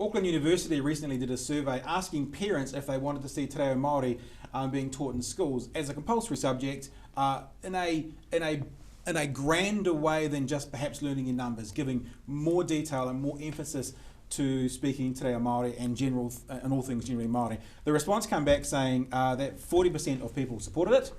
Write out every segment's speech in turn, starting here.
Auckland University recently did a survey asking parents if they wanted to see Te Reo Māori being taught in schools as a compulsory subject in a grander way than just perhaps learning in numbers, giving more detail and more emphasis to speaking Te Reo Māori and all things generally Māori. The response came back saying that 40% of people supported it,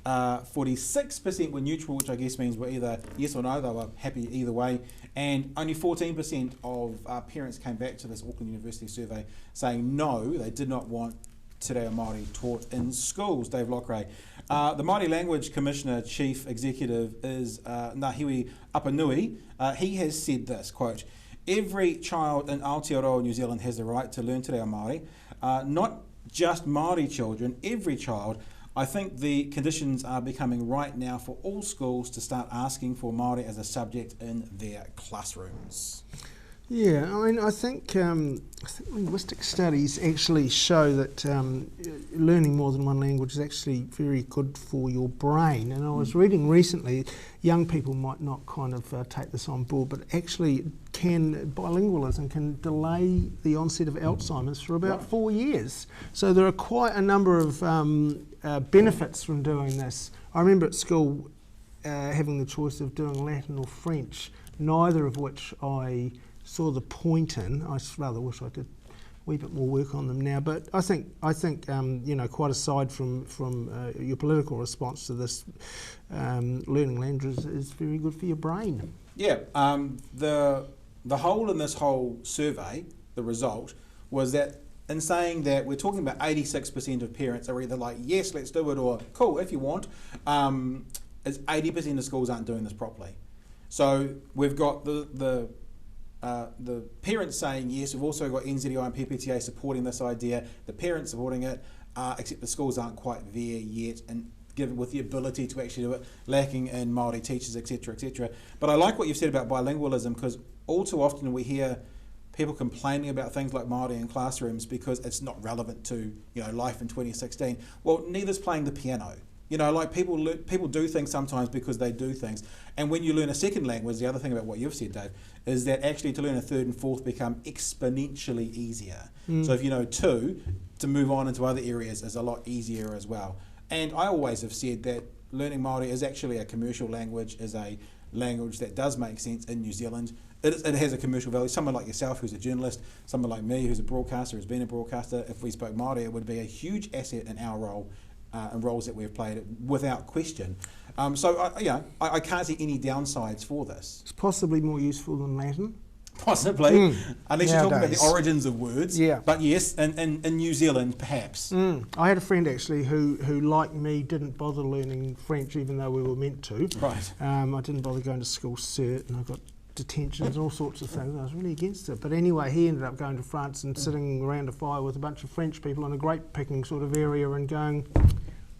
46% were neutral, which I guess means were either yes or no, they were happy either way, and only 14% of parents came back to this Auckland University survey saying no, they did not want Te Reo Māori taught in schools. Dave Loughrey. The Māori Language Commissioner Chief Executive is Ngahiwi Apanui. He has said this, quote, "Every child in Aotearoa New Zealand has the right to learn Te Reo Māori, not just Māori children, every child. I think the conditions are becoming right now for all schools to start asking for Māori as a subject in their classrooms." Yeah, I mean, I think linguistic studies actually show that learning more than one language is actually very good for your brain. And I was reading recently, young people might not kind of take this on board, but actually bilingualism can delay the onset of Alzheimer's for about 4 years. So there are quite a number of benefits from doing this. I remember at school having the choice of doing Latin or French, neither of which I saw the point in. I rather wish I did a wee bit more work on them now. But I think you know, quite aside from your political response to this, learning languages is very good for your brain. Yeah, the hole in this whole survey, the result, was that in saying that we're talking about 86% of parents are either like, yes, let's do it, or cool, if you want, is 80% of schools aren't doing this properly. So we've got the parents saying yes, we've also got NZEI and PPTA supporting this idea, the parents supporting it, except the schools aren't quite there yet, and given with the ability to actually do it, lacking in Māori teachers, etc., etc. But I like what you've said about bilingualism, because all too often we hear people complaining about things like Māori in classrooms because it's not relevant to, you know, life in 2016. Well, neither's playing the piano. You know, like people do things sometimes because they do things. And when you learn a second language, the other thing about what you've said, Dave, is that actually to learn a third and fourth become exponentially easier. So if you know two, to move on into other areas is a lot easier as well. And I always have said that learning Māori is actually a commercial language, is a language that does make sense in New Zealand. It has a commercial value. Someone like yourself who's a journalist, someone like me who's a broadcaster, has been a broadcaster, if we spoke Māori, it would be a huge asset in our role and roles that we've played without question. I can't see any downsides for this. It's possibly more useful than Latin. Possibly, unless you're talking about the origins of words. Yeah. But yes, in New Zealand, perhaps. I had a friend actually who, like me, didn't bother learning French even though we were meant to. Right. I didn't bother going to school cert, and I got detentions, all sorts of things. I was really against it. But anyway, he ended up going to France and sitting around a fire with a bunch of French people in a grape picking sort of area and going,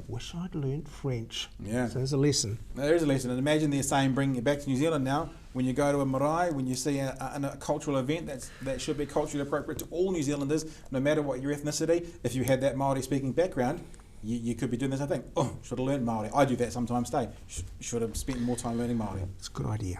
wish I'd learnt French. Yeah. So there's a lesson. There is a lesson. And imagine they're saying, bringing it back to New Zealand now, when you go to a marae, when you see a cultural event that should be culturally appropriate to all New Zealanders, no matter what your ethnicity, if you had that Māori speaking background, you could be doing this. I think, oh, should have learned Māori. I do that sometimes today. Should have spent more time learning Māori. It's a good idea.